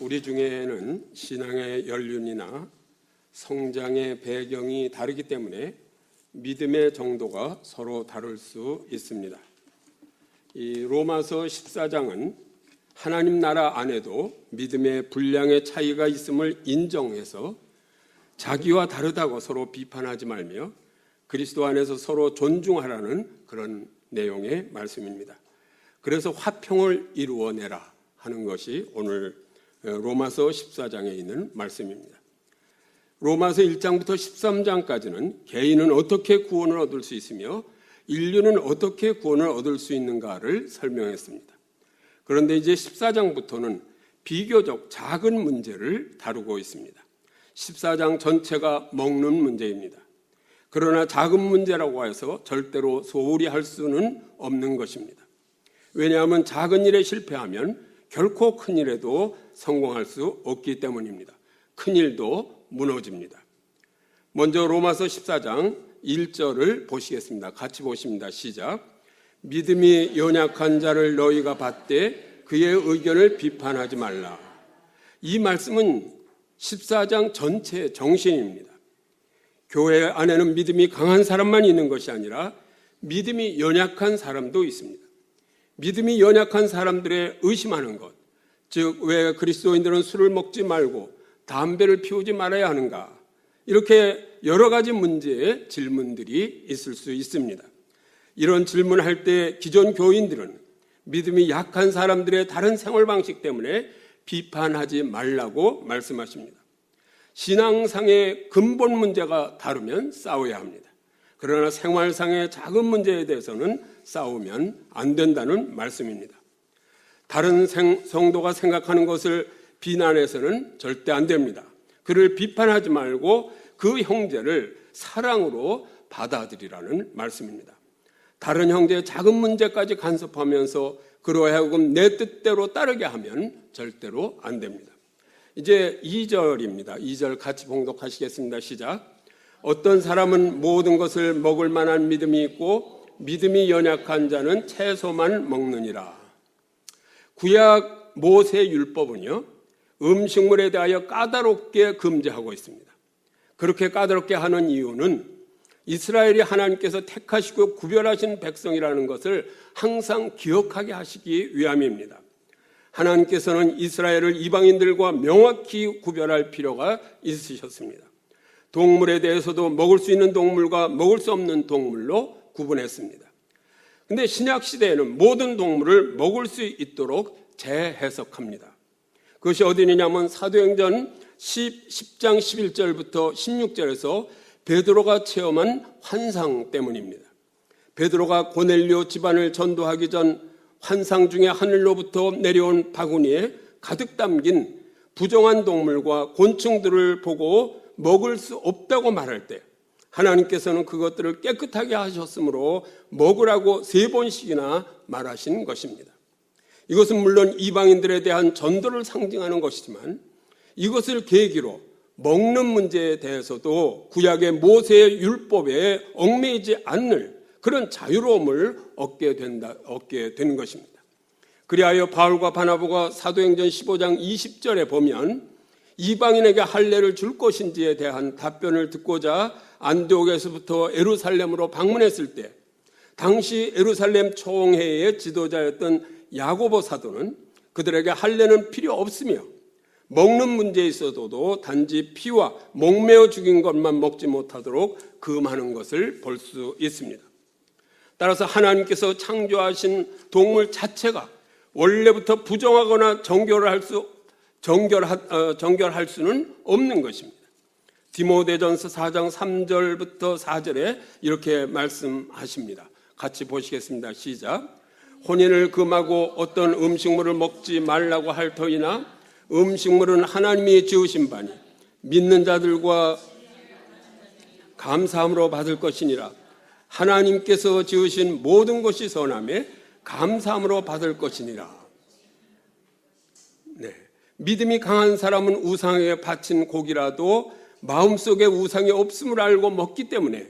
우리 중에는 신앙의 연륜이나 성장의 배경이 다르기 때문에 믿음의 정도가 서로 다를 수 있습니다. 이 로마서 14장은 하나님 나라 안에도 믿음의 분량의 차이가 있음을 인정해서 자기와 다르다고 서로 비판하지 말며 그리스도 안에서 서로 존중하라는 그런 내용의 말씀입니다. 그래서 화평을 이루어내라 하는 것이 오늘 로마서 14장에 있는 말씀입니다. 로마서 1장부터 13장까지는 개인은 어떻게 구원을 얻을 수 있으며 인류는 어떻게 구원을 얻을 수 있는가를 설명했습니다. 그런데 이제 14장부터는 비교적 작은 문제를 다루고 있습니다. 14장 전체가 먹는 문제입니다. 그러나 작은 문제라고 해서 절대로 소홀히 할 수는 없는 것입니다. 왜냐하면 작은 일에 실패하면 결코 큰 일에도 성공할 수 없기 때문입니다. 큰 일도 무너집니다. 먼저 로마서 14장 1절을 보시겠습니다. 같이 보십니다. 시작. 믿음이 연약한 자를 너희가 받되 그의 의견을 비판하지 말라. 이 말씀은 14장 전체의 정신입니다. 교회 안에는 믿음이 강한 사람만 있는 것이 아니라 믿음이 연약한 사람도 있습니다. 믿음이 연약한 사람들의 의심하는 것, 즉 왜 그리스도인들은 술을 먹지 말고 담배를 피우지 말아야 하는가, 이렇게 여러 가지 문제의 질문들이 있을 수 있습니다. 이런 질문을 때 기존 교인들은 믿음이 약한 사람들의 다른 생활 방식 때문에 비판하지 말라고 말씀하십니다. 신앙상의 근본 문제가 다르면 싸워야 합니다. 그러나 생활상의 작은 문제에 대해서는 싸우면 안 된다는 말씀입니다. 다른 성도가 생각하는 것을 비난해서는 절대 안 됩니다. 그를 비판하지 말고 그 형제를 사랑으로 받아들이라는 말씀입니다. 다른 형제의 작은 문제까지 간섭하면서 그로 하여금 내 뜻대로 따르게 하면 절대로 안 됩니다. 이제 2절입니다. 2절 같이 봉독하시겠습니다. 시작. 어떤 사람은 모든 것을 먹을 만한 믿음이 있고 믿음이 연약한 자는 채소만 먹느니라. 구약 모세 율법은요, 음식물에 대하여 까다롭게 금지하고 있습니다. 그렇게 까다롭게 하는 이유는 이스라엘이 하나님께서 택하시고 구별하신 백성이라는 것을 항상 기억하게 하시기 위함입니다. 하나님께서는 이스라엘을 이방인들과 명확히 구별할 필요가 있으셨습니다. 동물에 대해서도 먹을 수 있는 동물과 먹을 수 없는 동물로 구분했습니다. 그런데 신약 시대에는 모든 동물을 먹을 수 있도록 재해석합니다. 그것이 어디냐면 사도행전 10장 11절부터 16절에서 베드로가 체험한 환상 때문입니다. 베드로가 고넬료 집안을 전도하기 전 환상 중에 하늘로부터 내려온 바구니에 가득 담긴 부정한 동물과 곤충들을 보고 먹을 수 없다고 말할 때 하나님께서는 그것들을 깨끗하게 하셨으므로 먹으라고 3번씩이나 말하신 것입니다. 이것은 물론 이방인들에 대한 전도를 상징하는 것이지만 이것을 계기로 먹는 문제에 대해서도 구약의 모세의 율법에 얽매이지 않을 그런 자유로움을 얻게 된 것입니다. 그리하여 바울과 바나바가 사도행전 15장 20절에 보면 이방인에게 할례를 줄 것인지에 대한 답변을 듣고자 안디옥에서부터 예루살렘으로 방문했을 때 당시 예루살렘 총회의 지도자였던 야고보 사도는 그들에게 할례는 필요 없으며 먹는 문제에 있어도 단지 피와 목매어 죽인 것만 먹지 못하도록 금하는 것을 볼 수 있습니다. 따라서 하나님께서 창조하신 동물 자체가 원래부터 부정하거나 정결할 수는 없는 것입니다. 디모데전서 4장 3절부터 4절에 이렇게 말씀하십니다. 같이 보시겠습니다. 시작. 혼인을 금하고 어떤 음식물을 먹지 말라고 할 터이나 음식물은 하나님이 지으신 바니 믿는 자들과 감사함으로 받을 것이니라. 하나님께서 지으신 모든 것이 선하며 감사함으로 받을 것이니라. 네. 믿음이 강한 사람은 우상에 바친 고기라도 마음속에 우상이 없음을 알고 먹기 때문에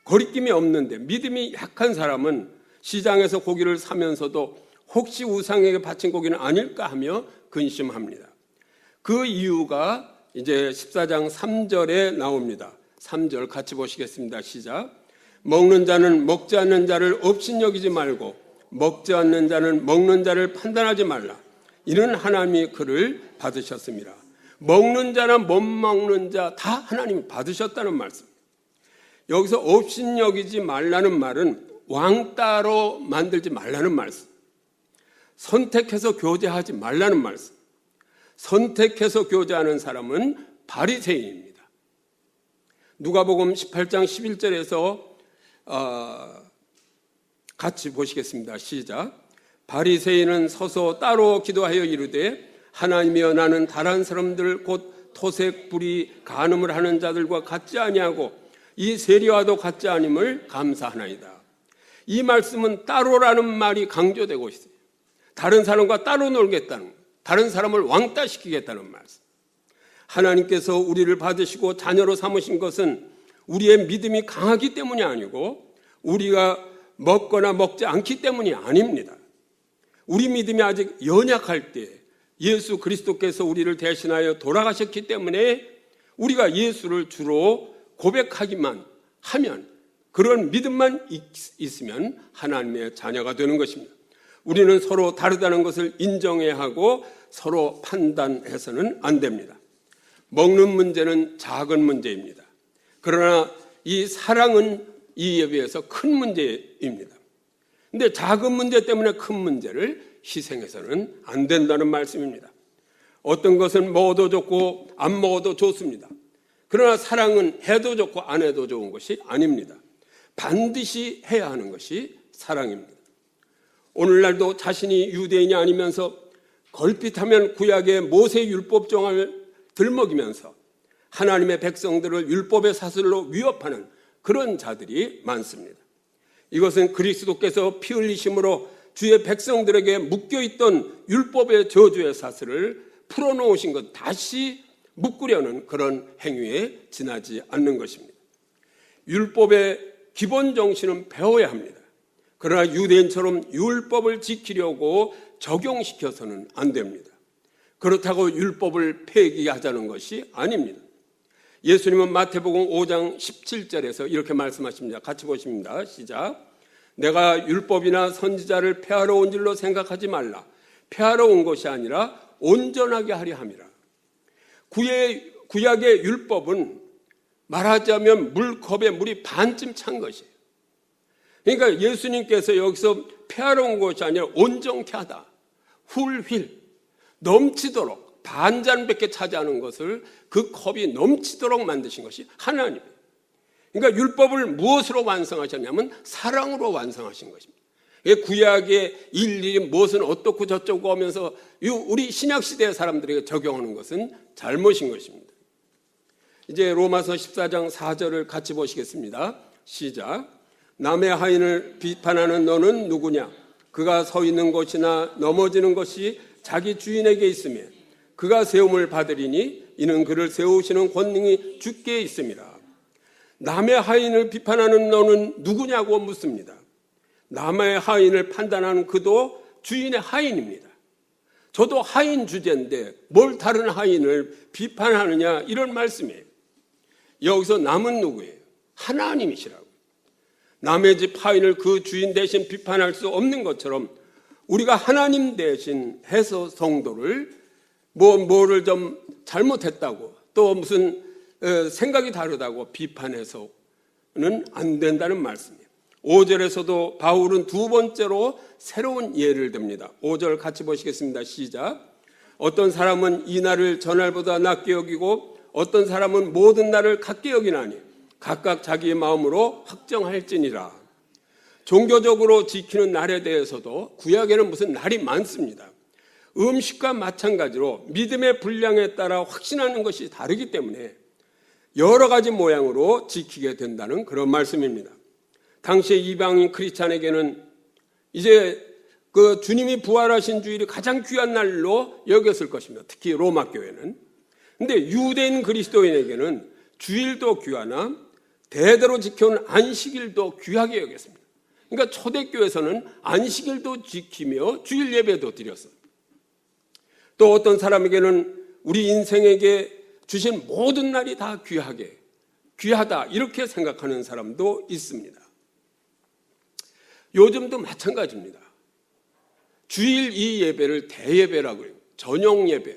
거리낌이 없는데, 믿음이 약한 사람은 시장에서 고기를 사면서도 혹시 우상에게 바친 고기는 아닐까 하며 근심합니다. 그 이유가 이제 14장 3절에 나옵니다. 3절 같이 보시겠습니다. 시작. 먹는 자는 먹지 않는 자를 업신여기지 말고 먹지 않는 자는 먹는 자를 판단하지 말라. 이는 하나님이 그를 받으셨습니다. 먹는 자나 못 먹는 자 다 하나님이 받으셨다는 말씀. 여기서 업신여기지 말라는 말은 왕따로 만들지 말라는 말씀. 선택해서 교제하지 말라는 말씀. 선택해서 교제하는 사람은 바리새인입니다. 누가복음 18장 11절에서 같이 보시겠습니다. 시작. 바리새인은 서서 따로 기도하여 이르되 하나님이여 나는 다른 사람들 곧 토색 불의 간음을 하는 자들과 같지 아니하고 이 세리와도 같지 아님을 감사하나이다. 이 말씀은 따로라는 말이 강조되고 있어요. 다른 사람과 따로 놀겠다는 것, 다른 사람을 왕따시키겠다는 말씀. 하나님께서 우리를 받으시고 자녀로 삼으신 것은 우리의 믿음이 강하기 때문이 아니고 우리가 먹거나 먹지 않기 때문이 아닙니다. 우리 믿음이 아직 연약할 때 예수 그리스도께서 우리를 대신하여 돌아가셨기 때문에 우리가 예수를 주로 고백하기만 하면, 그런 믿음만 있으면 하나님의 자녀가 되는 것입니다. 우리는 서로 다르다는 것을 인정해야 하고 서로 판단해서는 안 됩니다. 먹는 문제는 작은 문제입니다. 그러나 이 사랑은 이에 비해서 큰 문제입니다. 근데 작은 문제 때문에 큰 문제를 희생해서는 안 된다는 말씀입니다. 어떤 것은 먹어도 좋고 안 먹어도 좋습니다. 그러나 사랑은 해도 좋고 안 해도 좋은 것이 아닙니다. 반드시 해야 하는 것이 사랑입니다. 오늘날도 자신이 유대인이 아니면서 걸핏하면 구약의 모세 율법 정을 들먹이면서 하나님의 백성들을 율법의 사슬로 위협하는 그런 자들이 많습니다. 이것은 그리스도께서 피 흘리심으로 주의 백성들에게 묶여있던 율법의 저주의 사슬을 풀어놓으신 것 다시 묶으려는 그런 행위에 지나지 않는 것입니다. 율법의 기본 정신은 배워야 합니다. 그러나 유대인처럼 율법을 지키려고 적용시켜서는 안 됩니다. 그렇다고 율법을 폐기하자는 것이 아닙니다. 예수님은 마태복음 5장 17절에서 이렇게 말씀하십니다. 같이 보십니다. 시작. 내가 율법이나 선지자를 폐하러 온 줄로 생각하지 말라. 폐하러 온 것이 아니라 온전하게 하려 함이라. 구약의 율법은 말하자면 물컵에 물이 반쯤 찬 것이에요. 그러니까 예수님께서 여기서 폐하러 온 것이 아니라 온전케 하다. 훌휠 넘치도록 반잔밖에 차지 않은 것을 그 컵이 넘치도록 만드신 것이 하나님이에요. 그러니까 율법을 무엇으로 완성하셨냐면 사랑으로 완성하신 것입니다. 구약의 일일이 무엇은 어떻고 저쩌고 하면서 우리 신약시대의 사람들에게 적용하는 것은 잘못인 것입니다. 이제 로마서 14장 4절을 같이 보시겠습니다. 시작. 남의 하인을 비판하는 너는 누구냐? 그가 서 있는 것이나 넘어지는 것이 자기 주인에게 있으며 그가 세움을 받으리니 이는 그를 세우시는 권능이 주께 있습니다. 남의 하인을 비판하는 너는 누구냐고 묻습니다. 남의 하인을 판단하는 그도 주인의 하인입니다. 저도 하인 주제인데 뭘 다른 하인을 비판하느냐 이런 말씀이에요. 여기서 남은 누구예요? 하나님이시라고. 남의 집 하인을 그 주인 대신 비판할 수 없는 것처럼 우리가 하나님 대신 해서 성도를 뭐를 좀 잘못했다고 또 무슨 생각이 다르다고 비판해서는 안 된다는 말씀이에요. 5절에서도 바울은 두 번째로 새로운 예를 듭니다. 5절 같이 보시겠습니다. 시작. 어떤 사람은 이 날을 전날보다 낮게 여기고 어떤 사람은 모든 날을 같게 여기나니 각각 자기의 마음으로 확정할지니라. 종교적으로 지키는 날에 대해서도 구약에는 무슨 날이 많습니다. 음식과 마찬가지로 믿음의 분량에 따라 확신하는 것이 다르기 때문에 여러 가지 모양으로 지키게 된다는 그런 말씀입니다. 당시에 이방인 크리스찬에게는 이제 그 주님이 부활하신 주일이 가장 귀한 날로 여겼을 것입니다. 특히 로마 교회는. 근데 유대인 그리스도인에게는 주일도 귀하나 대대로 지켜온 안식일도 귀하게 여겼습니다. 그러니까 초대교회에서는 안식일도 지키며 주일 예배도 드렸어요. 또 어떤 사람에게는 우리 인생에게 주신 모든 날이 다 귀하다 이렇게 생각하는 사람도 있습니다. 요즘도 마찬가지입니다. 주일 이 예배를 대예배라고 해요. 저녁 예배,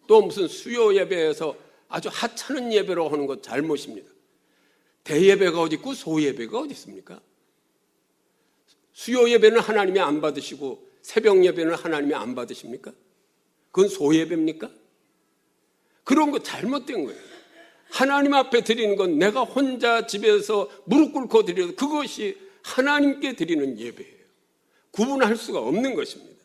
또 무슨 수요 예배에서 아주 하찮은 예배로 하는 것 잘못입니다. 대예배가 어디 있고 소예배가 어디 있습니까? 수요 예배는 하나님이 안 받으시고 새벽 예배는 하나님이 안 받으십니까? 그건 소예배입니까? 그런 거 잘못된 거예요. 하나님 앞에 드리는 건 내가 혼자 집에서 무릎 꿇고 드려도 그것이 하나님께 드리는 예배예요. 구분할 수가 없는 것입니다.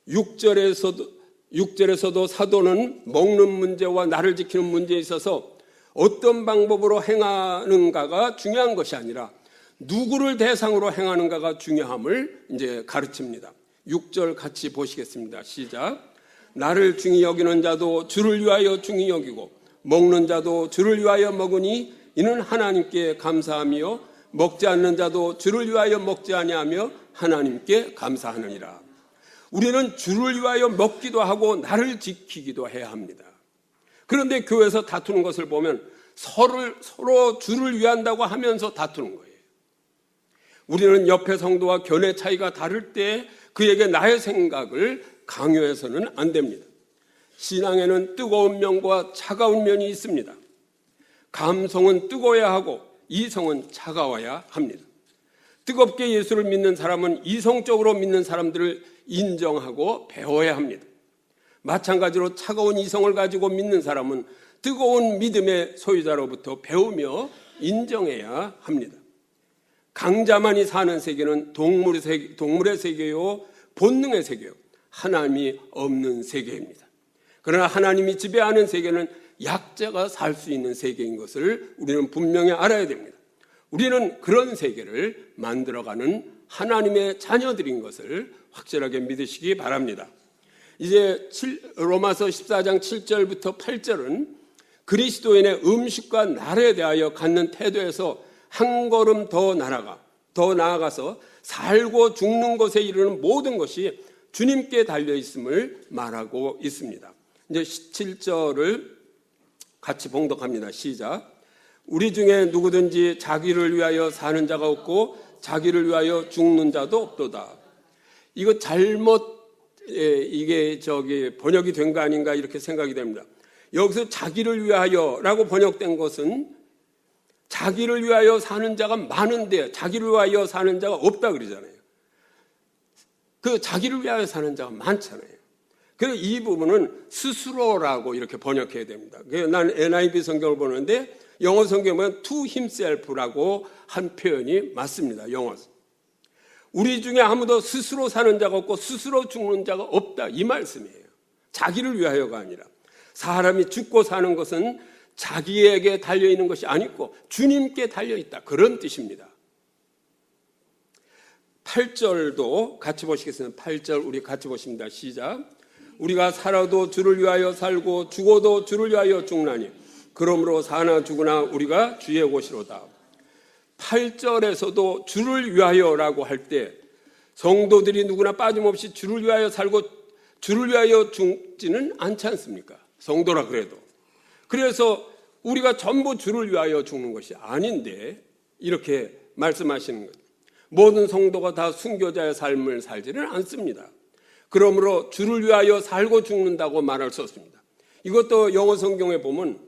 6절에서도 사도는 먹는 문제와 나를 지키는 문제에 있어서 어떤 방법으로 행하는가가 중요한 것이 아니라 누구를 대상으로 행하는가가 중요함을 이제 가르칩니다. 6절 같이 보시겠습니다. 시작. 나를 중히 여기는 자도 주를 위하여 중히 여기고 먹는 자도 주를 위하여 먹으니 이는 하나님께 감사하며 먹지 않는 자도 주를 위하여 먹지 아니하며 하나님께 감사하느니라. 우리는 주를 위하여 먹기도 하고 나를 지키기도 해야 합니다. 그런데 교회에서 다투는 것을 보면 서로 주를 위한다고 하면서 다투는 거예요. 우리는 옆에 성도와 견해 차이가 다를 때 그에게 나의 생각을 강요해서는 안 됩니다. 신앙에는 뜨거운 면과 차가운 면이 있습니다. 감성은 뜨거워야 하고 이성은 차가워야 합니다. 뜨겁게 예수를 믿는 사람은 이성적으로 믿는 사람들을 인정하고 배워야 합니다. 마찬가지로 차가운 이성을 가지고 믿는 사람은 뜨거운 믿음의 소유자로부터 배우며 인정해야 합니다. 강자만이 사는 세계는 동물의 세계요, 본능의 세계요, 하나님이 없는 세계입니다. 그러나 하나님이 지배하는 세계는 약자가 살 수 있는 세계인 것을 우리는 분명히 알아야 됩니다. 우리는 그런 세계를 만들어가는 하나님의 자녀들인 것을 확실하게 믿으시기 바랍니다. 이제 로마서 14장 7절부터 8절은 그리스도인의 음식과 날에 대하여 갖는 태도에서 한 걸음 더 나아가서 살고 죽는 것에 이르는 모든 것이 주님께 달려있음을 말하고 있습니다. 이제 17절을 같이 봉독합니다. 시작. 우리 중에 누구든지 자기를 위하여 사는 자가 없고 자기를 위하여 죽는 자도 없도다. 이거 이게 번역이 된 거 아닌가 이렇게 생각이 됩니다. 여기서 자기를 위하여라고 번역된 것은 자기를 위하여 사는 자가 많은데 자기를 위하여 사는 자가 없다 그러잖아요. 그 자기를 위하여 사는 자가 많잖아요. 그래서 이 부분은 스스로라고 이렇게 번역해야 됩니다. 난 NIV 성경을 보는데 영어 성경에 보면 to himself라고 한 표현이 맞습니다. 영어에서. 우리 중에 아무도 스스로 사는 자가 없고 스스로 죽는 자가 없다 이 말씀이에요. 자기를 위하여가 아니라 사람이 죽고 사는 것은 자기에게 달려있는 것이 아니고 주님께 달려있다 그런 뜻입니다. 8절도 같이 보시겠습니다. 8절 우리 같이 보십니다. 시작. 우리가 살아도 주를 위하여 살고 죽어도 주를 위하여 죽나니 그러므로 사나 죽으나 우리가 주의 것이로다. 8절에서도 주를 위하여라고 할 때 성도들이 누구나 빠짐없이 주를 위하여 살고 주를 위하여 죽지는 않지 않습니까? 성도라 그래도. 그래서 우리가 전부 주를 위하여 죽는 것이 아닌데 이렇게 말씀하시는 거예요. 모든 성도가 다 순교자의 삶을 살지는 않습니다. 그러므로 주를 위하여 살고 죽는다고 말할 수 없습니다. 이것도 영어 성경에 보면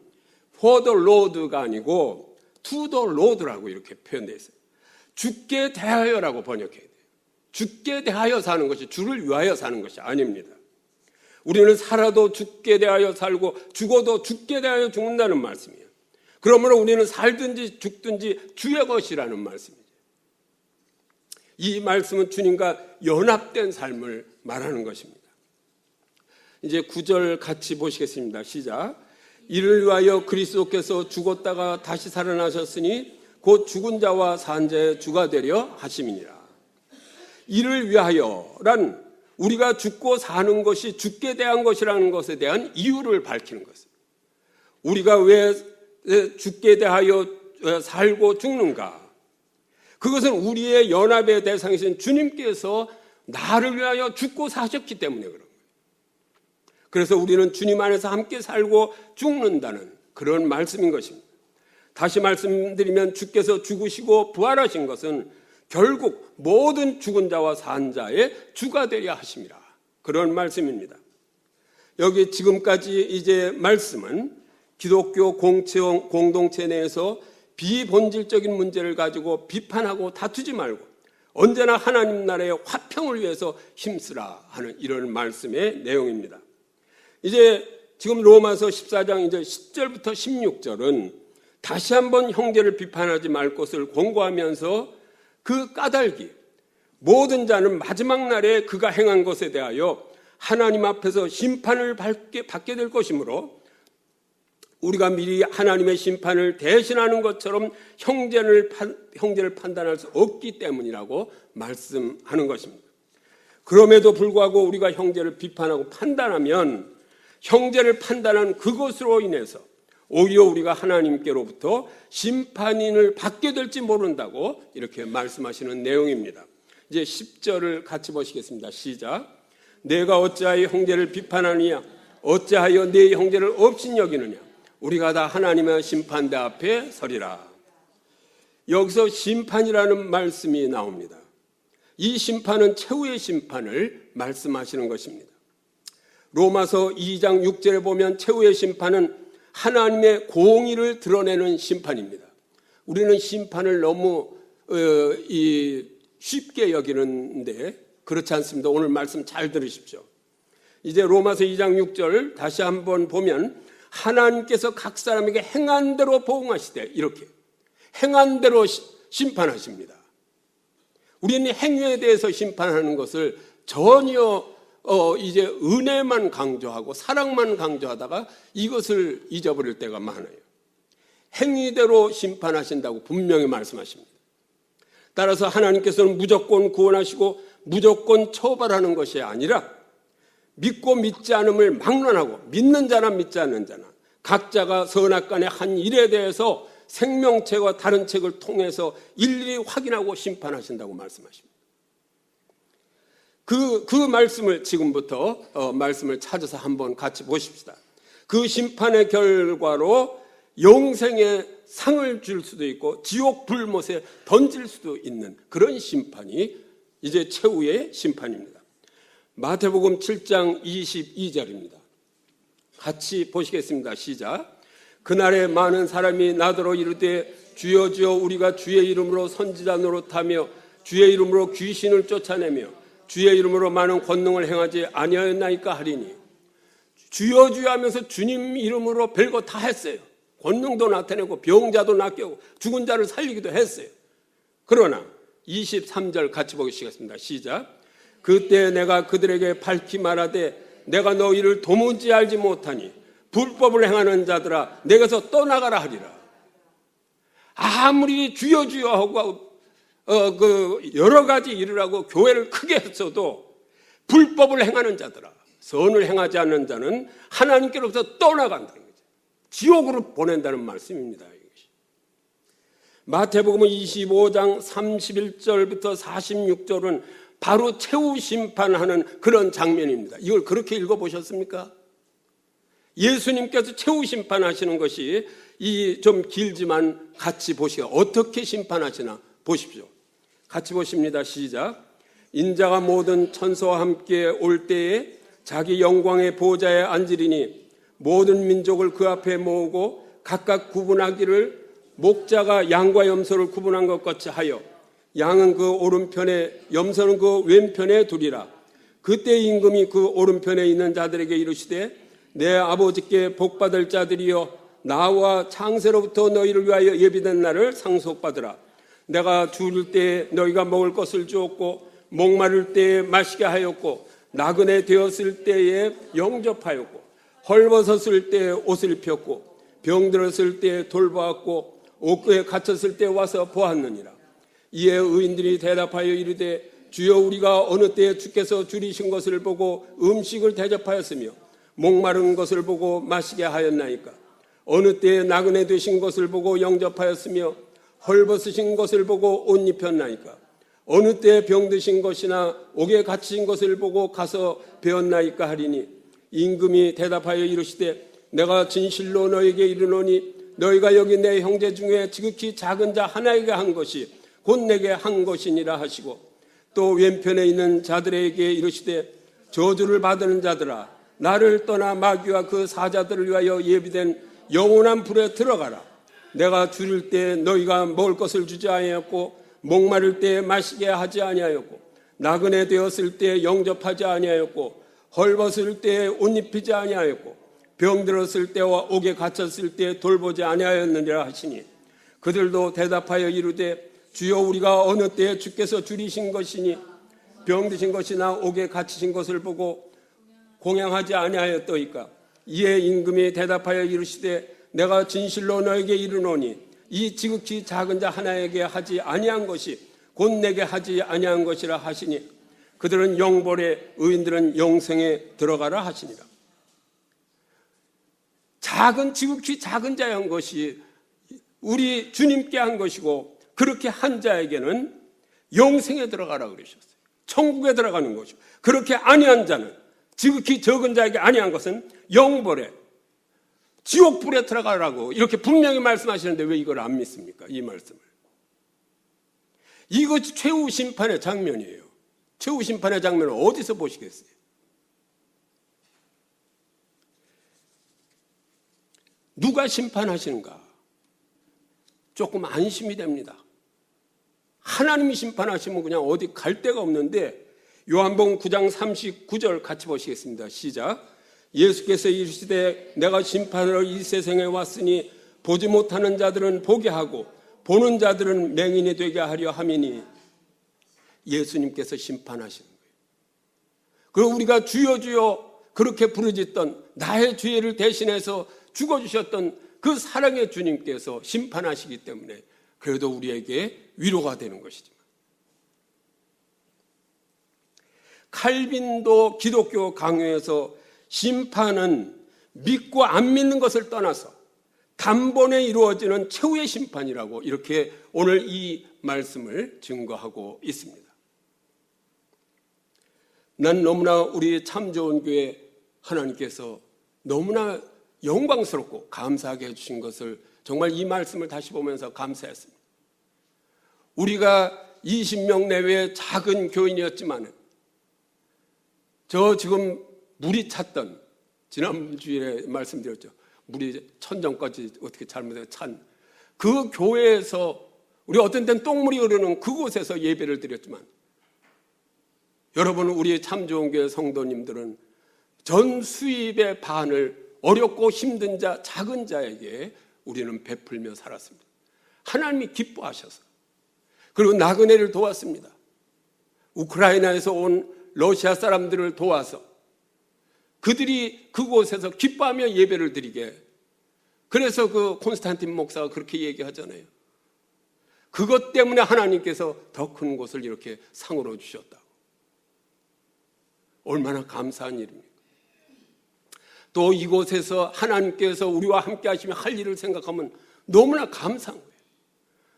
for the Lord가 아니고 to the Lord라고 이렇게 표현되어 있어요. 죽게 대하여라고 번역해야 돼요. 죽게 대하여 사는 것이 주를 위하여 사는 것이 아닙니다. 우리는 살아도 죽게 대하여 살고 죽어도 죽게 대하여 죽는다는 말씀이에요. 그러므로 우리는 살든지 죽든지 주의 것이라는 말씀이죠. 이 말씀은 주님과 연합된 삶을 말하는 것입니다. 이제 9절 같이 보시겠습니다. 시작. 이를 위하여 그리스도께서 죽었다가 다시 살아나셨으니 곧 죽은 자와 산 자의 주가 되려 하심이니라. 이를 위하여란 우리가 죽고 사는 것이 죽게 대한 것이라는 것에 대한 이유를 밝히는 것입니다. 우리가 왜 죽게 대하여 살고 죽는가? 그것은 우리의 연합의 대상이신 주님께서 나를 위하여 죽고 사셨기 때문에 그런 거예요. 그래서 우리는 주님 안에서 함께 살고 죽는다는 그런 말씀인 것입니다. 다시 말씀드리면 주께서 죽으시고 부활하신 것은 결국 모든 죽은 자와 산 자의 주가 되려 하심이라, 그런 말씀입니다. 여기 지금까지 이제 말씀은 기독교 공동체 내에서 비본질적인 문제를 가지고 비판하고 다투지 말고 언제나 하나님 나라의 화평을 위해서 힘쓰라 하는 이런 말씀의 내용입니다. 이제 지금 로마서 14장 이제 10절부터 16절은 다시 한번 형제를 비판하지 말 것을 권고하면서 그 까닭이 모든 자는 마지막 날에 그가 행한 것에 대하여 하나님 앞에서 심판을 받게 될 것이므로 우리가 미리 하나님의 심판을 대신하는 것처럼 형제를 판단할 수 없기 때문이라고 말씀하는 것입니다. 그럼에도 불구하고 우리가 형제를 비판하고 판단하면 형제를 판단한 그것으로 인해서 오히려 우리가 하나님께로부터 심판인을 받게 될지 모른다고 이렇게 말씀하시는 내용입니다. 이제 10절을 같이 보시겠습니다. 시작. 내가 어찌하여 형제를 비판하느냐, 어찌하여 네 형제를 업신여기느냐, 우리가 다 하나님의 심판대 앞에 서리라. 여기서 심판이라는 말씀이 나옵니다. 이 심판은 최후의 심판을 말씀하시는 것입니다. 로마서 2장 6절에 보면 최후의 심판은 하나님의 공의를 드러내는 심판입니다. 우리는 심판을 너무 쉽게 여기는데 그렇지 않습니다. 오늘 말씀 잘 들으십시오. 이제 로마서 2장 6절 다시 한번 보면 하나님께서 각 사람에게 행한 대로 보응하시되, 이렇게 행한 대로 심판하십니다. 우리는 행위에 대해서 심판하는 것을 전혀 이제 은혜만 강조하고 사랑만 강조하다가 이것을 잊어버릴 때가 많아요. 행위대로 심판하신다고 분명히 말씀하십니다. 따라서 하나님께서는 무조건 구원하시고 무조건 처벌하는 것이 아니라 믿고 믿지 않음을 막론하고 믿는 자나 믿지 않는 자나 각자가 선악간의 한 일에 대해서 생명책과 다른 책을 통해서 일일이 확인하고 심판하신다고 말씀하십니다. 그 말씀을 지금부터 말씀을 찾아서 한번 같이 보십시다. 그 심판의 결과로 영생의 상을 줄 수도 있고 지옥 불못에 던질 수도 있는 그런 심판이 이제 최후의 심판입니다. 마태복음 7장 22절입니다. 같이 보시겠습니다. 시작. 그날에 많은 사람이 나더러 이르되 주여 주여 우리가 주의 이름으로 선지자 노릇하며 주의 이름으로 귀신을 쫓아내며 주의 이름으로 많은 권능을 행하지 아니하였나이까 하리니. 주여 주여 하면서 주님 이름으로 별거 다 했어요. 권능도 나타내고 병자도 낫게 죽은 자를 살리기도 했어요. 그러나 23절 같이 보시겠습니다. 시작. 그때 내가 그들에게 밝히 말하되 내가 너희를 도무지 알지 못하니 불법을 행하는 자들아 내게서 떠나가라 하리라. 아무리 주여 주여 하고 여러 가지 일을 하고 교회를 크게 했어도 불법을 행하는 자들아, 선을 행하지 않는 자는 하나님께로부터 떠나간다는 거죠. 지옥으로 보낸다는 말씀입니다. 이것이. 마태복음 25장 31절부터 46절은 바로 최후 심판하는 그런 장면입니다. 이걸 그렇게 읽어보셨습니까? 예수님께서 최후 심판하시는 것이 좀 길지만 같이 보시고 어떻게 심판하시나 보십시오. 같이 보십니다. 시작. 인자가 모든 천사와 함께 올 때에 자기 영광의 보좌에 앉으리니 모든 민족을 그 앞에 모으고 각각 구분하기를 목자가 양과 염소를 구분한 것 같이 하여 양은 그 오른편에 염소는 그 왼편에 두리라. 그때 임금이 그 오른편에 있는 자들에게 이르시되 내 아버지께 복받을 자들이여 나와 창세로부터 너희를 위하여 예비된 날을 상속받으라. 내가 죽을 때에 너희가 먹을 것을 주었고 목마를 때에 마시게 하였고 나그네 되었을 때에 영접하였고 헐벗었을 때에 옷을 입혔고 병들었을 때에 돌보았고 옥고에 갇혔을 때 와서 보았느니라. 이에 의인들이 대답하여 이르되 주여 우리가 어느 때에 주께서 줄이신 것을 보고 음식을 대접하였으며 목마른 것을 보고 마시게 하였나이까. 어느 때에 나그네 되신 것을 보고 영접하였으며 헐벗으신 것을 보고 옷 입혔나이까. 어느 때에 병드신 것이나 옥에 갇힌 것을 보고 가서 배웠나이까 하리니 임금이 대답하여 이르시되 내가 진실로 너에게 이르노니 너희가 여기 내 형제 중에 지극히 작은 자 하나에게 한 것이 곧 내게 한 것이니라 하시고 또 왼편에 있는 자들에게 이르시되 저주를 받는 자들아 나를 떠나 마귀와 그 사자들을 위하여 예비된 영원한 불에 들어가라. 내가 줄일 때 너희가 먹을 것을 주지 아니하였고 목마를 때 마시게 하지 아니하였고 나그네 되었을 때 영접하지 아니하였고 헐벗을 때 옷 입히지 아니하였고 병들었을 때와 옥에 갇혔을 때 돌보지 아니하였느니라 하시니 그들도 대답하여 이르되 주여 우리가 어느 때에 주께서 줄이신 것이니 병드신 것이나 옥에 갇히신 것을 보고 공양하지 아니하였더이까. 이에 임금이 대답하여 이르시되 내가 진실로 너에게 이르노니 이 지극히 작은 자 하나에게 하지 아니한 것이 곧 내게 하지 아니한 것이라 하시니 그들은 영벌에 의인들은 영생에 들어가라 하시니라. 지극히 작은 자의 한 것이 우리 주님께 한 것이고 그렇게 한 자에게는 영생에 들어가라 그러셨어요. 천국에 들어가는 것이고 그렇게 아니한 자는 지극히 적은 자에게 아니한 것은 영벌에 지옥불에 들어가라고 이렇게 분명히 말씀하시는데 왜 이걸 안 믿습니까? 이 말씀을. 이것이 최후 심판의 장면이에요. 최후 심판의 장면을 어디서 보시겠어요? 누가 심판하시는가? 조금 안심이 됩니다. 하나님이 심판하시면 그냥 어디 갈 데가 없는데 요한복음 9장 39절 같이 보시겠습니다. 시작. 예수께서 이르시되 내가 심판하러 이 세상에 왔으니 보지 못하는 자들은 보게 하고 보는 자들은 맹인이 되게 하려 함이니 예수님께서 심판하시는 거예요. 그리고 우리가 주여 주여 그렇게 부르짖던 나의 죄를 대신해서 죽어주셨던 그 사랑의 주님께서 심판하시기 때문에 그래도 우리에게 위로가 되는 것이지만 칼빈도 기독교 강요에서 심판은 믿고 안 믿는 것을 떠나서 단번에 이루어지는 최후의 심판이라고 이렇게 오늘 이 말씀을 증거하고 있습니다. 난 너무나 우리 참 좋은 교회 하나님께서 너무나 영광스럽고 감사하게 해주신 것을 정말 이 말씀을 다시 보면서 감사했습니다. 우리가 20명 내외의 작은 교인이었지만 저 지금 물이 찼던 지난 주일에 말씀드렸죠. 물이 천정까지 어떻게 잘못해서 찬 그 교회에서 우리 어떤 때는 똥물이 흐르는 그곳에서 예배를 드렸지만 여러분 우리 참 좋은 교회 성도님들은 전 수입의 반을 어렵고 힘든 자, 작은 자에게 우리는 베풀며 살았습니다. 하나님이 기뻐하셔서. 그리고 나그네를 도왔습니다. 우크라이나에서 온 러시아 사람들을 도와서 그들이 그곳에서 기뻐하며 예배를 드리게. 그래서 그 콘스탄틴 목사가 그렇게 얘기하잖아요. 그것 때문에 하나님께서 더 큰 곳을 이렇게 상으로 주셨다고. 얼마나 감사한 일입니까? 또 이곳에서 하나님께서 우리와 함께 하시며 할 일을 생각하면 너무나 감사한 거예요.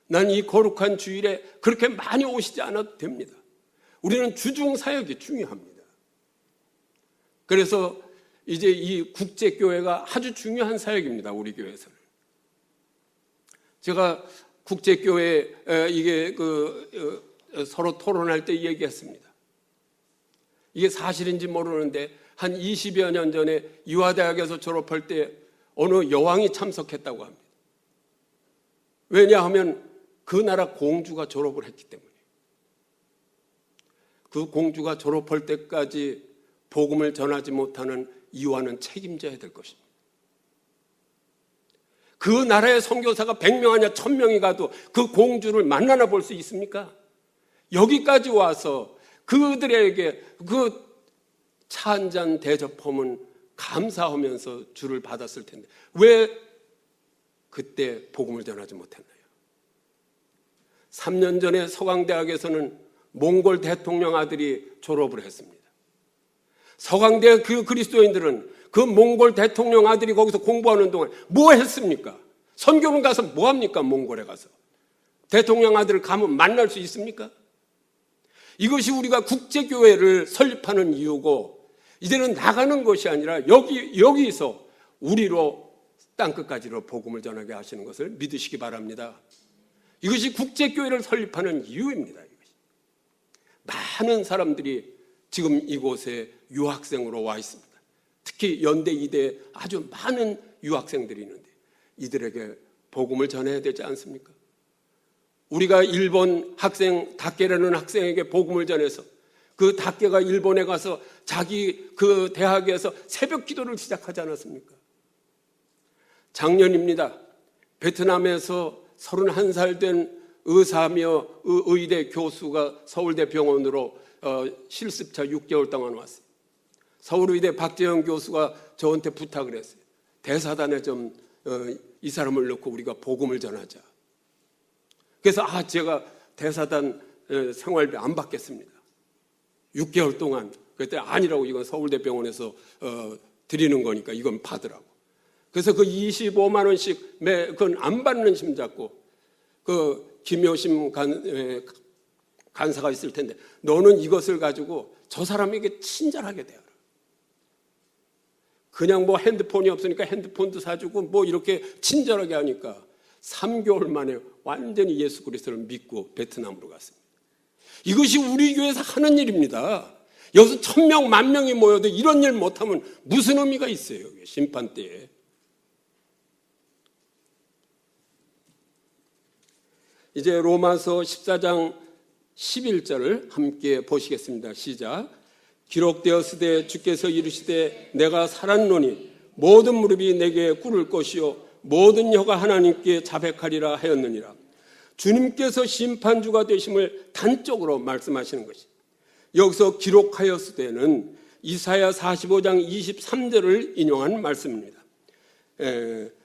난 이 거룩한 주일에 그렇게 많이 오시지 않아도 됩니다. 우리는 주중 사역이 중요합니다. 그래서 이제 이 국제교회가 아주 중요한 사역입니다. 우리 교회에서는. 제가 국제교회 이게 서로 토론할 때 얘기했습니다. 이게 사실인지 모르는데 한 20여 년 전에 유아대학에서 졸업할 때 어느 여왕이 참석했다고 합니다. 왜냐하면 그 나라 공주가 졸업을 했기 때문에. 그 공주가 졸업할 때까지 복음을 전하지 못하는 이유와는 책임져야 될 것입니다. 그 나라의 선교사가 100명 아니야 1000명이 가도 그 공주를 만나나 볼 수 있습니까? 여기까지 와서 그들에게 그 차 한 잔 대접하면 감사하면서 주를 받았을 텐데 왜 그때 복음을 전하지 못했나요? 3년 전에 서강대학에서는 몽골 대통령 아들이 졸업을 했습니다. 서강대 그 그리스도인들은 그 몽골 대통령 아들이 거기서 공부하는 동안 뭐 했습니까? 선교는 가서 뭐 합니까? 몽골에 가서. 대통령 아들을 가면 만날 수 있습니까? 이것이 우리가 국제교회를 설립하는 이유고 이제는 나가는 것이 아니라 여기서 우리로 땅끝까지로 복음을 전하게 하시는 것을 믿으시기 바랍니다. 이것이 국제교회를 설립하는 이유입니다. 많은 사람들이 지금 이곳에 유학생으로 와 있습니다. 특히 연대, 이대에 아주 많은 유학생들이 있는데 이들에게 복음을 전해야 되지 않습니까? 우리가 일본 학생 다케라는 학생에게 복음을 전해서 그 다케가 일본에 가서 자기 그 대학에서 새벽 기도를 시작하지 않았습니까? 작년입니다. 베트남에서 31살 된 의사며 의대 교수가 서울대 병원으로 실습차 6개월 동안 왔어요. 서울의대 박재영 교수가 저한테 부탁을 했어요. 대사단에 좀 이 사람을 넣고 우리가 복음을 전하자. 그래서 제가 대사단 생활비 안 받겠습니다. 6개월 동안. 그랬더니 아니라고, 이건 서울대 병원에서 드리는 거니까 이건 받으라고. 그래서 그 25만 원씩 그건 안 받는 힘 잡고 그 김효심 간사가 있을 텐데 너는 이것을 가지고 저 사람에게 친절하게 대하라. 그냥 뭐 핸드폰이 없으니까 핸드폰도 사주고 뭐 이렇게 친절하게 하니까 3개월 만에 완전히 예수 그리스도를 믿고 베트남으로 갔습니다. 이것이 우리 교회에서 하는 일입니다. 여기서 1000명, 10,000명이 모여도 이런 일 못하면 무슨 의미가 있어요? 심판 때에. 이제 로마서 14장 11절을 함께 보시겠습니다. 시작. 기록되었으되 주께서 이르시되 내가 살았노니 모든 무릎이 내게 꿇을 것이요 모든 혀가 하나님께 자백하리라 하였느니라. 주님께서 심판주가 되심을 단적으로 말씀하시는 것이, 여기서 기록하였으되는 이사야 45장 23절을 인용한 말씀입니다.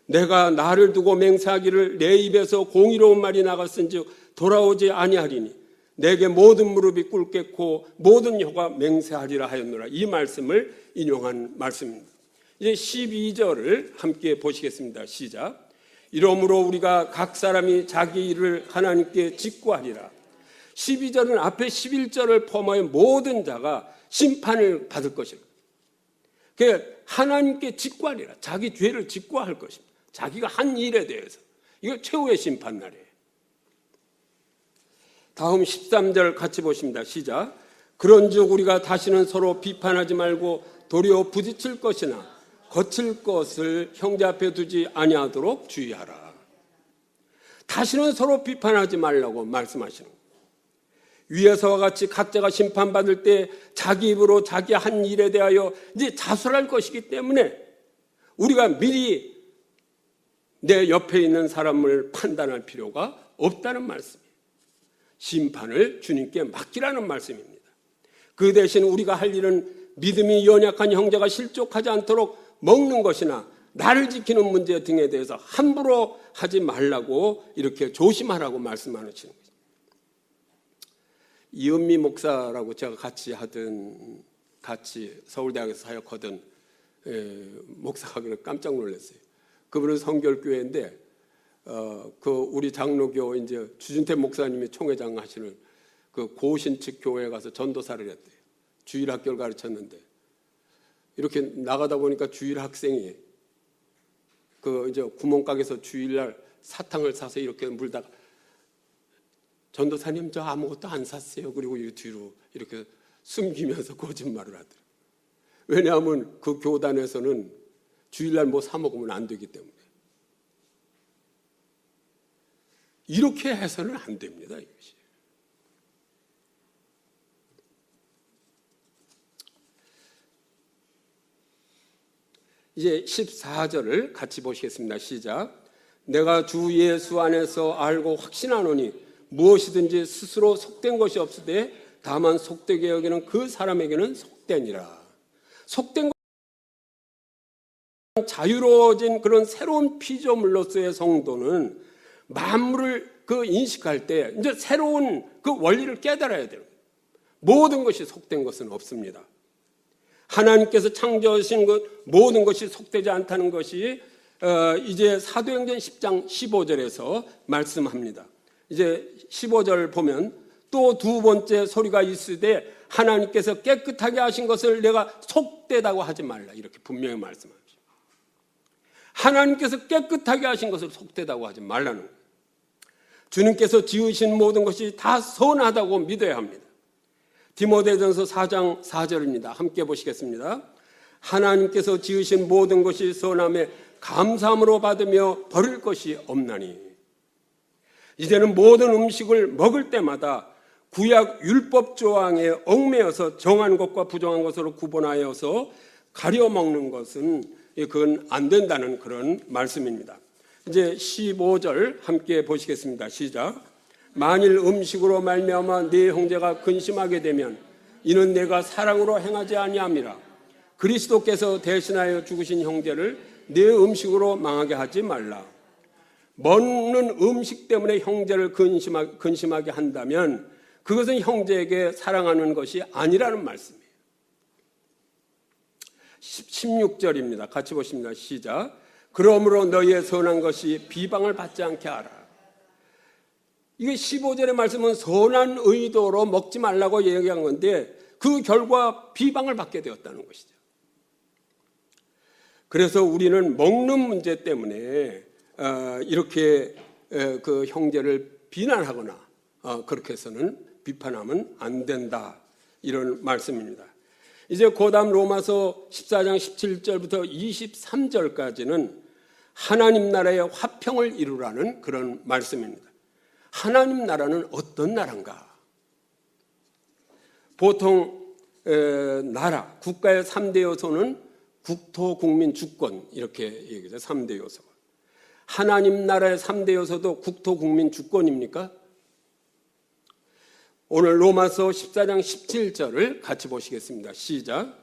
내가 나를 두고 맹세하기를 내 입에서 공의로운 말이 나갔은즉 돌아오지 아니하리니 내게 모든 무릎이 꿇겠고 모든 혀가 맹세하리라 하였노라. 이 말씀을 인용한 말씀입니다. 이제 12절을 함께 보시겠습니다. 시작. 이러므로 우리가 각 사람이 자기 일을 하나님께 직구하리라. 12절은 앞에 11절을 포함하여 모든 자가 심판을 받을 것이라. 그러니까 하나님께 직구하리라. 자기 죄를 직구할 것입니다. 자기가 한 일에 대해서. 이거 최후의 심판날이에요. 다음 13절 같이 보십니다. 시작. 그런즉 우리가 다시는 서로 비판하지 말고 도리어 부딪힐 것이나 거칠 것을 형제 앞에 두지 아니하도록 주의하라. 다시는 서로 비판하지 말라고 말씀하시는 거예요. 위에서와 같이 각자가 심판받을 때 자기 입으로 자기 한 일에 대하여 이제 자수할 것이기 때문에 우리가 미리 내 옆에 있는 사람을 판단할 필요가 없다는 말씀이에요. 심판을 주님께 맡기라는 말씀입니다. 그 대신 우리가 할 일은 믿음이 연약한 형제가 실족하지 않도록 먹는 것이나 나를 지키는 문제 등에 대해서 함부로 하지 말라고 이렇게 조심하라고 말씀하시는 거죠. 이은미 목사라고 제가 같이 서울대학에서 사역하던 목사가 깜짝 놀랐어요. 그분은 성결교회인데 우리 장로교 이제 주준태 목사님이 총회장 하시는 그 고신측 교회에 가서 전도사를 했대요. 주일 학교를 가르쳤는데 이렇게 나가다 보니까 주일 학생이 이제 구멍가게에서 주일날 사탕을 사서 이렇게 물다가 전도사님 저 아무것도 안 샀어요. 그리고 이 뒤로 이렇게 숨기면서 거짓말을 하더라고요. 왜냐하면 그 교단에서는 주일날 뭐 사 먹으면 안 되기 때문에. 이렇게 해서는 안 됩니다. 이것이. 이제 14절을 같이 보시겠습니다. 시작. 내가 주 예수 안에서 알고 확신하노니 무엇이든지 스스로 속된 것이 없으되 다만 속되게 여기는 그 사람에게는 속되니라. 속된 것, 자유로워진 그런 새로운 피조물로서의 성도는 만물을 인식할 때 이제 새로운 그 원리를 깨달아야 돼요. 모든 것이 속된 것은 없습니다. 하나님께서 창조하신 것 모든 것이 속되지 않다는 것이 이제 사도행전 10장 15절에서 말씀합니다. 이제 15절 보면 또 두 번째 소리가 있으되 하나님께서 깨끗하게 하신 것을 내가 속되다고 하지 말라. 이렇게 분명히 말씀합니다. 하나님께서 깨끗하게 하신 것을 속되다고 하지 말라는 거예요. 주님께서 지으신 모든 것이 다 선하다고 믿어야 합니다. 디모데전서 4장 4절입니다. 함께 보시겠습니다. 하나님께서 지으신 모든 것이 선함에 감사함으로 받으며 버릴 것이 없나니. 이제는 모든 음식을 먹을 때마다 구약 율법 조항에 얽매여서 정한 것과 부정한 것으로 구분하여서 가려 먹는 것은 그건 안 된다는 그런 말씀입니다. 이제 15절 함께 보시겠습니다. 시작. 만일 음식으로 말미암아 네 형제가 근심하게 되면 이는 내가 사랑으로 행하지 아니함이라. 그리스도께서 대신하여 죽으신 형제를 네 음식으로 망하게 하지 말라. 먹는 음식 때문에 형제를 근심하게 한다면 그것은 형제에게 사랑하는 것이 아니라는 말씀이에요. 16절입니다. 같이 보십니다. 시작. 그러므로 너희의 선한 것이 비방을 받지 않게 하라. 이게 15절의 말씀은 선한 의도로 먹지 말라고 얘기한 건데 그 결과 비방을 받게 되었다는 것이죠. 그래서 우리는 먹는 문제 때문에 이렇게 그 형제를 비난하거나 그렇게 해서는 비판하면 안 된다. 이런 말씀입니다. 이제 고다음 로마서 14장 17절부터 23절까지는 하나님 나라의 화평을 이루라는 그런 말씀입니다. 하나님 나라는 어떤 나라인가? 보통 나라, 국가의 3대 요소는 국토, 국민, 주권 이렇게 얘기하죠. 3대 요소가. 하나님 나라의 3대 요소도 국토, 국민, 주권입니까? 오늘 로마서 14장 17절을 같이 보시겠습니다. 시작.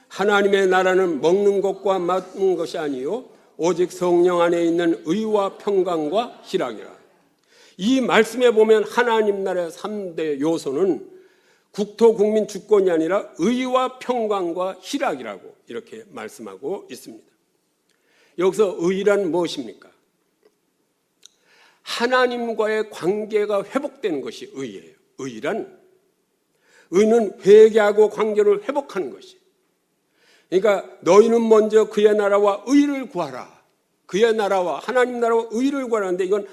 하나님의 나라는 먹는 것과 마는 것이 아니요 오직 성령 안에 있는 의와 평강과 희락이라. 이 말씀에 보면 하나님 나라의 3대 요소는 국토, 국민, 주권이 아니라 의와 평강과 희락이라고 이렇게 말씀하고 있습니다. 여기서 의란 무엇입니까? 하나님과의 관계가 회복되는 것이 의예요. 의는 회개하고 관계를 회복하는 것이. 그러니까 너희는 먼저 그의 나라와 의를 구하라. 그의 나라와 하나님 나라와 의를 구하라는데 이건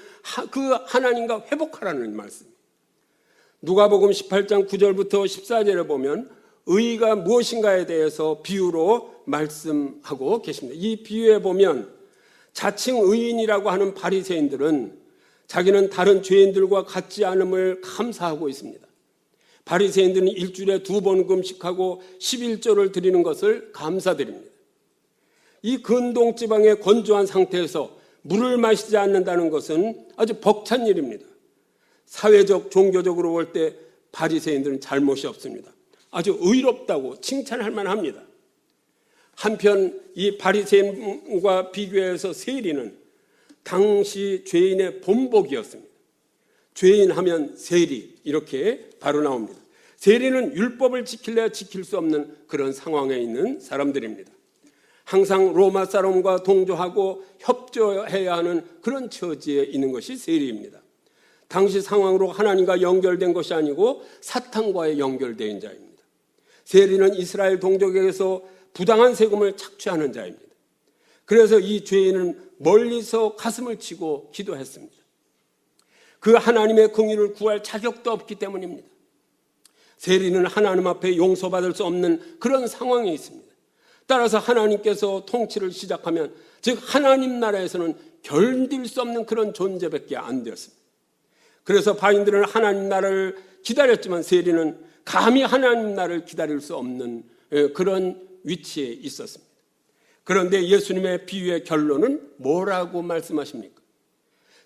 그 하나님과 회복하라는 말씀. 누가복음 18장 9절부터 14절에 보면 의가 무엇인가에 대해서 비유로 말씀하고 계십니다. 이 비유에 보면 자칭 의인이라고 하는 바리새인들은 자기는 다른 죄인들과 같지 않음을 감사하고 있습니다. 바리새인들은 일주일에 2번 금식하고 11조를 드리는 것을 감사드립니다. 이 근동 지방의 건조한 상태에서 물을 마시지 않는다는 것은 아주 벅찬 일입니다. 사회적, 종교적으로 볼 때 바리새인들은 잘못이 없습니다. 아주 의롭다고 칭찬할 만합니다. 한편 이 바리새인과 비교해서 세리는 당시 죄인의 본복이었습니다. 죄인 하면 세리 이렇게 바로 나옵니다. 세리는 율법을 지킬래야 지킬 수 없는 그런 상황에 있는 사람들입니다. 항상 로마 사람과 동조하고 협조해야 하는 그런 처지에 있는 것이 세리입니다. 당시 상황으로 하나님과 연결된 것이 아니고 사탄과의 연결된 자입니다. 세리는 이스라엘 동족에게서 부당한 세금을 착취하는 자입니다. 그래서 이 죄인은 멀리서 가슴을 치고 기도했습니다. 그 하나님의 긍휼을 구할 자격도 없기 때문입니다. 세리는 하나님 앞에 용서받을 수 없는 그런 상황에 있습니다. 따라서 하나님께서 통치를 시작하면 즉 하나님 나라에서는 견딜 수 없는 그런 존재밖에 안 되었습니다. 그래서 바인들은 하나님 나라를 기다렸지만 세리는 감히 하나님 나라를 기다릴 수 없는 그런 위치에 있었습니다. 그런데 예수님의 비유의 결론은 뭐라고 말씀하십니까?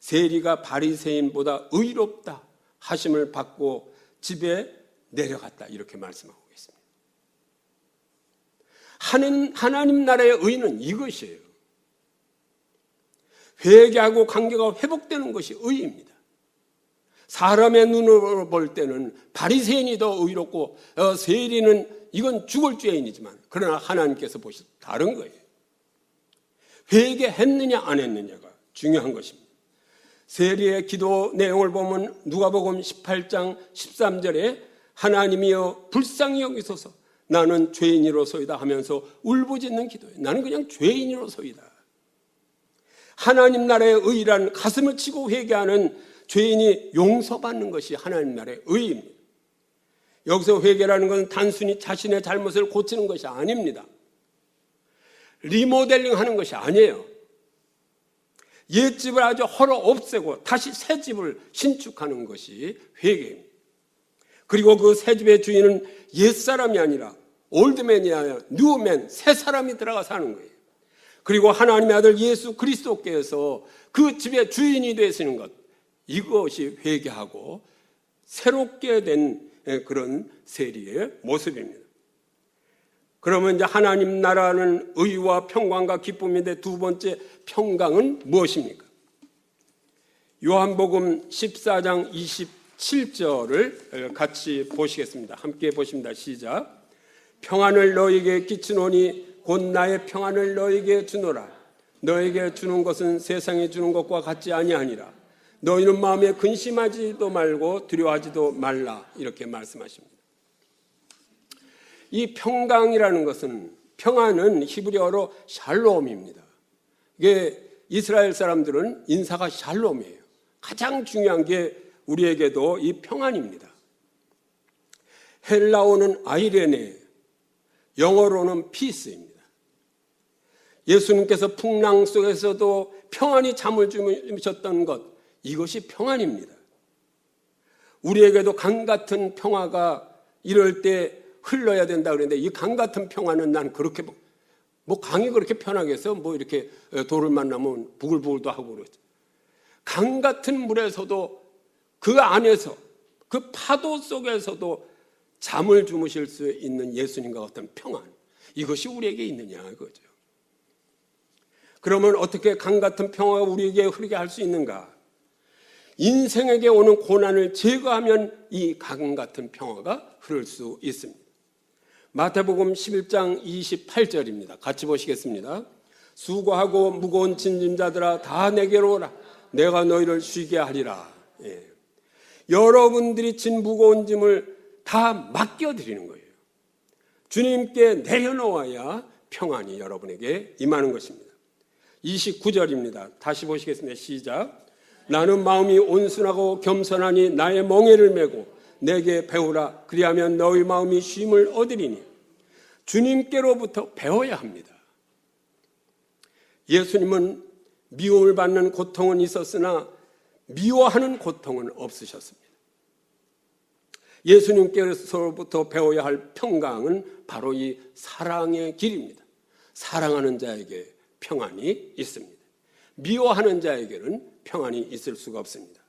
세리가 바리새인보다 의롭다 하심을 받고 집에 내려갔다 이렇게 말씀하고 있습니다. 하나님 나라의 의는 이것이에요. 회개하고 관계가 회복되는 것이 의입니다. 사람의 눈으로 볼 때는 바리새인이 더 의롭고 세리는 이건 죽을 죄인이지만 그러나 하나님께서 보시면 다른 거예요. 회개했느냐 안 했느냐가 중요한 것입니다. 세리의 기도 내용을 보면 누가복음 18장 13절에 하나님이여 불쌍히 여기소서 나는 죄인이로소이다 하면서 울부짖는 기도예요. 나는 그냥 죄인이로소이다. 하나님 나라의 의란 가슴을 치고 회개하는 죄인이 용서받는 것이 하나님 나라의 의입니다. 여기서 회개라는 것은 단순히 자신의 잘못을 고치는 것이 아닙니다. 리모델링 하는 것이 아니에요. 옛집을 아주 헐어 없애고 다시 새 집을 신축하는 것이 회개입니다. 그리고 그 새 집의 주인은 옛사람이 아니라 올드맨이 아니라 뉴맨, 새 사람이 들어가 사는 거예요. 그리고 하나님의 아들 예수 그리스도께서 그 집의 주인이 되시는 것, 이것이 회개하고 새롭게 된 그런 세리의 모습입니다. 그러면 이제 하나님 나라는 의와 평강과 기쁨인데 두 번째 평강은 무엇입니까? 요한복음 14장 27절을 같이 보시겠습니다. 함께 보십니다. 시작. 평안을 너에게 끼치노니 곧 나의 평안을 너에게 주노라. 너에게 주는 것은 세상에 주는 것과 같지 아니하니라. 너희는 마음에 근심하지도 말고 두려워하지도 말라. 이렇게 말씀하십니다. 이 평강이라는 것은, 평안은 히브리어로 샬롬입니다. 이게 이스라엘 사람들은 인사가 샬롬이에요. 가장 중요한 게 우리에게도 이 평안입니다. 헬라어는 아이레네, 영어로는 피스입니다. 예수님께서 풍랑 속에서도 평안히 잠을 주무셨던 것, 이것이 평안입니다. 우리에게도 강 같은 평화가 이럴 때 흘러야 된다 그랬는데, 이 강 같은 평화는 난 그렇게 뭐 강이 그렇게 편하겠어? 뭐 이렇게 돌을 만나면 부글부글도 하고 그러죠. 강 같은 물에서도 그 안에서 그 파도 속에서도 잠을 주무실 수 있는 예수님과 같은 평안, 이것이 우리에게 있느냐 이거죠. 그러면 어떻게 강 같은 평화가 우리에게 흐르게 할 수 있는가? 인생에게 오는 고난을 제거하면 이 강 같은 평화가 흐를 수 있습니다. 마태복음 11장 28절입니다. 같이 보시겠습니다. 수고하고 무거운 짐진자들아 다 내게로 오라. 내가 너희를 쉬게 하리라. 예. 여러분들이 진 무거운 짐을 다 맡겨드리는 거예요. 주님께 내려놓아야 평안이 여러분에게 임하는 것입니다. 29절입니다. 다시 보시겠습니다. 시작. 나는 마음이 온순하고 겸손하니 나의 멍에를 메고 내게 배우라. 그리하면 너희 마음이 쉼을 얻으리니. 주님께로부터 배워야 합니다. 예수님은 미움을 받는 고통은 있었으나 미워하는 고통은 없으셨습니다. 예수님께로부터 배워야 할 평강은 바로 이 사랑의 길입니다. 사랑하는 자에게 평안이 있습니다. 미워하는 자에게는 평안이 있을 수가 없습니다.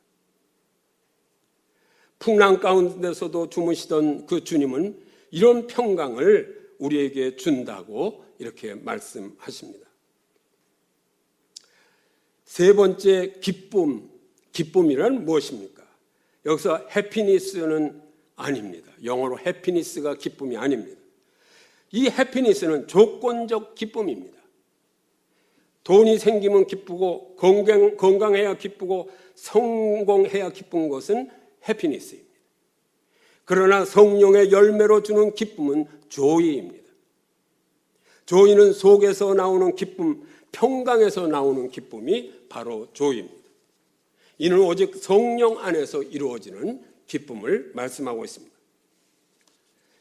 풍랑 가운데서도 주무시던 그 주님은 이런 평강을 우리에게 준다고 이렇게 말씀하십니다. 세 번째 기쁨이란 무엇입니까? 여기서 해피니스는 아닙니다. 영어로 해피니스가 기쁨이 아닙니다. 이 해피니스는 조건적 기쁨입니다. 돈이 생기면 기쁘고 건강해야 기쁘고 성공해야 기쁜 것은 해피니스입니다. 그러나 성령의 열매로 주는 기쁨은 조이입니다. 조이는 속에서 나오는 기쁨, 평강에서 나오는 기쁨이 바로 조이입니다. 이는 오직 성령 안에서 이루어지는 기쁨을 말씀하고 있습니다.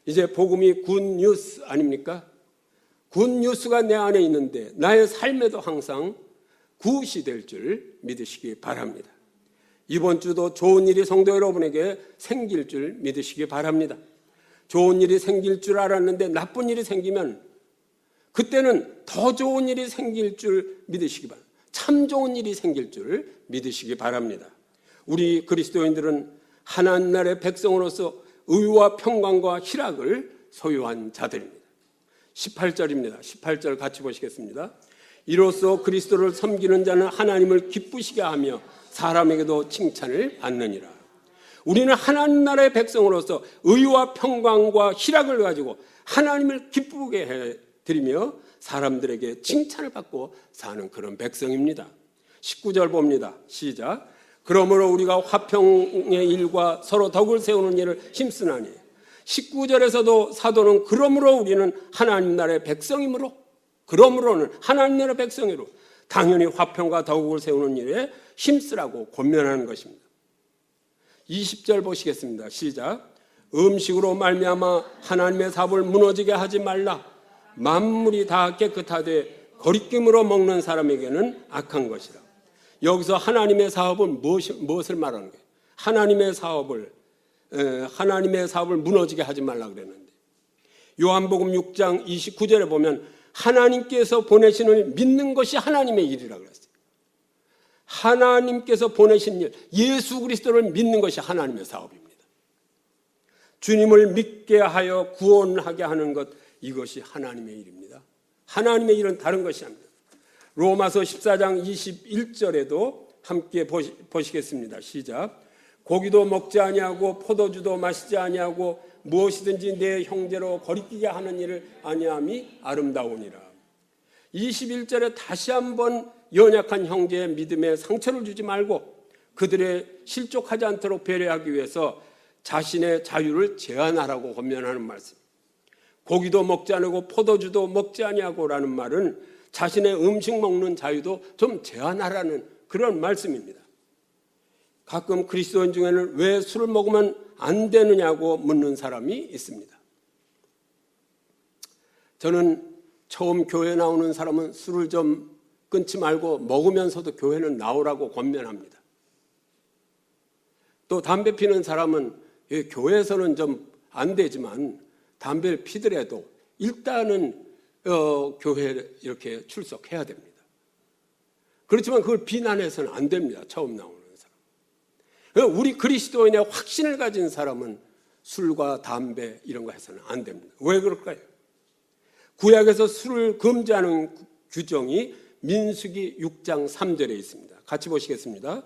이제 복음이 굿뉴스 아닙니까? 굿뉴스가 내 안에 있는데 나의 삶에도 항상 굿이 될 줄 믿으시기 바랍니다. 이번 주도 좋은 일이 성도 여러분에게 생길 줄 믿으시기 바랍니다. 좋은 일이 생길 줄 알았는데 나쁜 일이 생기면 그때는 더 좋은 일이 생길 줄 믿으시기 바랍니다. 참 좋은 일이 생길 줄 믿으시기 바랍니다. 우리 그리스도인들은 하나님 나라의 백성으로서 의와 평강과 희락을 소유한 자들입니다. 18절입니다. 18절 같이 보시겠습니다. 이로써 그리스도를 섬기는 자는 하나님을 기쁘시게 하며 사람에게도 칭찬을 받느니라. 우리는 하나님 나라의 백성으로서 의와 평강과 희락을 가지고 하나님을 기쁘게 해드리며 사람들에게 칭찬을 받고 사는 그런 백성입니다. 19절 봅니다. 시작. 그러므로 우리가 화평의 일과 서로 덕을 세우는 일을 힘쓰나니 19절에서도 사도는 그러므로 우리는 하나님 나라의 백성이므로, 그러므로는 하나님 나라의 백성이로 당연히 화평과 덕을 세우는 일에 힘쓰라고 권면하는 것입니다. 20절 보시겠습니다. 시작. 음식으로 말미암아 하나님의 사업을 무너지게 하지 말라. 만물이 다 깨끗하되 거리낌으로 먹는 사람에게는 악한 것이라. 여기서 하나님의 사업은 무엇을 말하는 거예요? 하나님의 사업을 무너지게 하지 말라 그랬는데, 요한복음 6장 29절에 보면 하나님께서 보내신 일 믿는 것이 하나님의 일이라고 그랬어요. 하나님께서 보내신 일, 예수 그리스도를 믿는 것이 하나님의 사업입니다. 주님을 믿게 하여 구원하게 하는 것, 이것이 하나님의 일입니다. 하나님의 일은 다른 것이 아닙니다. 로마서 14장 21절에도 함께 보시겠습니다. 시작. 고기도 먹지 아니하고 포도주도 마시지 아니하고 무엇이든지 내 형제로 거리끼게 하는 일을 아니함이 아름다우니라. 21절에 다시 한번 연약한 형제의 믿음에 상처를 주지 말고 그들의 실족하지 않도록 배려하기 위해서 자신의 자유를 제한하라고 권면하는 말씀. 고기도 먹지 않고 포도주도 먹지 아니하고라는 말은 자신의 음식 먹는 자유도 좀 제한하라는 그런 말씀입니다. 가끔 그리스도인 중에는 왜 술을 먹으면 안 되느냐고 묻는 사람이 있습니다. 저는 처음 교회 나오는 사람은 술을 좀 끊지 말고 먹으면서도 교회는 나오라고 권면합니다. 또 담배 피는 사람은 교회에서는 좀 안 되지만 담배를 피더라도 일단은 교회에 이렇게 출석해야 됩니다. 그렇지만 그걸 비난해서는 안 됩니다. 처음 나오는 사람. 우리 그리스도인의 확신을 가진 사람은 술과 담배 이런 거 해서는 안 됩니다. 왜 그럴까요? 구약에서 술을 금지하는 규정이 민수기 6장 3절에 있습니다. 같이 보시겠습니다.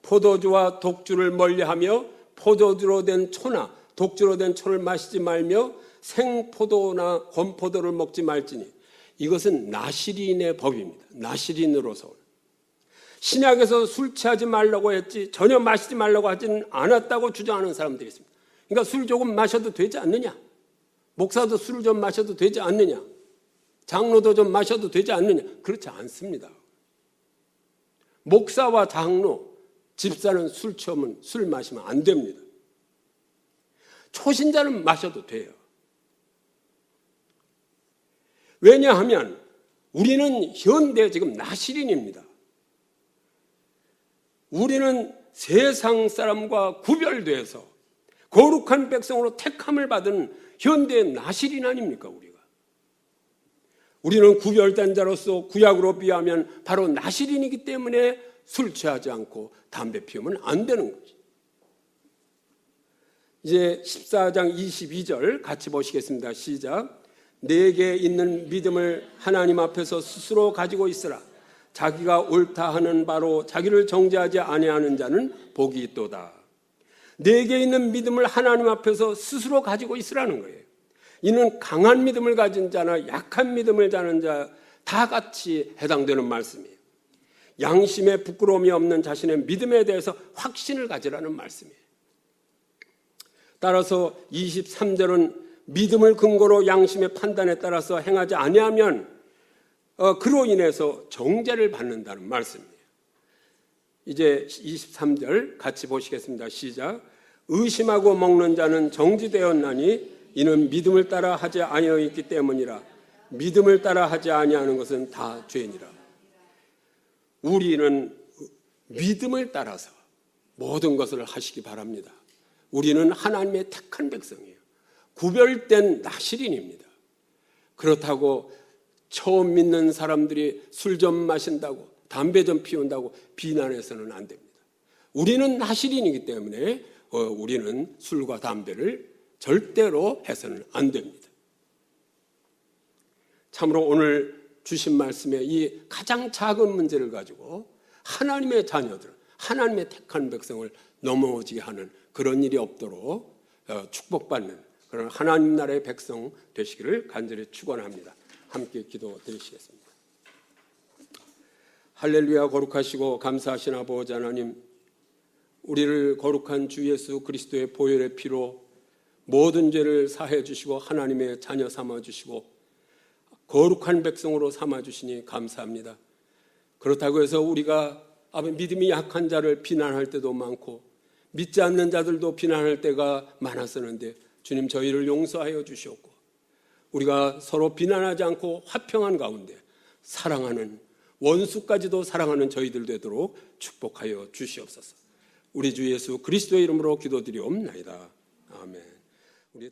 포도주와 독주를 멀리하며 포도주로 된 초나 독주로 된 초를 마시지 말며 생포도나 건포도를 먹지 말지니 이것은 나시린의 법입니다. 나시린으로서. 신약에서 술 취하지 말라고 했지 전혀 마시지 말라고 하지는 않았다고 주장하는 사람들이 있습니다. 그러니까 술 조금 마셔도 되지 않느냐? 목사도 술을 좀 마셔도 되지 않느냐? 장로도 좀 마셔도 되지 않느냐? 그렇지 않습니다. 목사와 장로, 집사는 술 취하면 술 마시면 안 됩니다. 초신자는 마셔도 돼요. 왜냐하면 우리는 현대 지금 나시린입니다. 우리는 세상 사람과 구별돼서 거룩한 백성으로 택함을 받은 현대의 나시린 아닙니까 우리가? 우리는 구별된 자로서 구약으로 비하면 바로 나시린이기 때문에 술 취하지 않고 담배 피우면 안 되는 거죠. 이제 14장 22절 같이 보시겠습니다. 시작. 내게 있는 믿음을 하나님 앞에서 스스로 가지고 있으라. 자기가 옳다 하는 바로 자기를 정죄하지 아니하는 자는 복이 있도다. 내게 있는 믿음을 하나님 앞에서 스스로 가지고 있으라는 거예요. 이는 강한 믿음을 가진 자나 약한 믿음을 가진 자 다 같이 해당되는 말씀이에요. 양심에 부끄러움이 없는 자신의 믿음에 대해서 확신을 가지라는 말씀이에요. 따라서 23절은 믿음을 근거로 양심의 판단에 따라서 행하지 아니하면 그로 인해서 정죄를 받는다는 말씀이에요. 이제 23절 같이 보시겠습니다. 시작. 의심하고 먹는 자는 정죄되었나니 이는 믿음을 따라 하지 아니하였기 때문이라. 믿음을 따라 하지 아니하는 것은 다 죄니라. 우리는 믿음을 따라서 모든 것을 하시기 바랍니다. 우리는 하나님의 택한 백성이에요. 구별된 나시린입니다. 그렇다고 처음 믿는 사람들이 술 좀 마신다고 담배 좀 피운다고 비난해서는 안 됩니다. 우리는 나시린이기 때문에 우리는 술과 담배를 절대로 해서는 안 됩니다. 참으로 오늘 주신 말씀에 이 가장 작은 문제를 가지고 하나님의 자녀들, 하나님의 택한 백성을 넘어지게 하는 그런 일이 없도록 축복받는 그런 하나님 나라의 백성 되시기를 간절히 축원합니다. 함께 기도드리시겠습니다. 할렐루야. 거룩하시고 감사하신 아버지 하나님, 우리를 거룩한 주 예수 그리스도의 보혈의 피로 모든 죄를 사해 주시고 하나님의 자녀 삼아 주시고 거룩한 백성으로 삼아 주시니 감사합니다. 그렇다고 해서 우리가 믿음이 약한 자를 비난할 때도 많고 믿지 않는 자들도 비난할 때가 많았었는데 주님 저희를 용서하여 주시옵고 우리가 서로 비난하지 않고 화평한 가운데 사랑하는 원수까지도 사랑하는 저희들 되도록 축복하여 주시옵소서. 우리 주 예수 그리스도의 이름으로 기도드리옵나이다. 아멘. 우리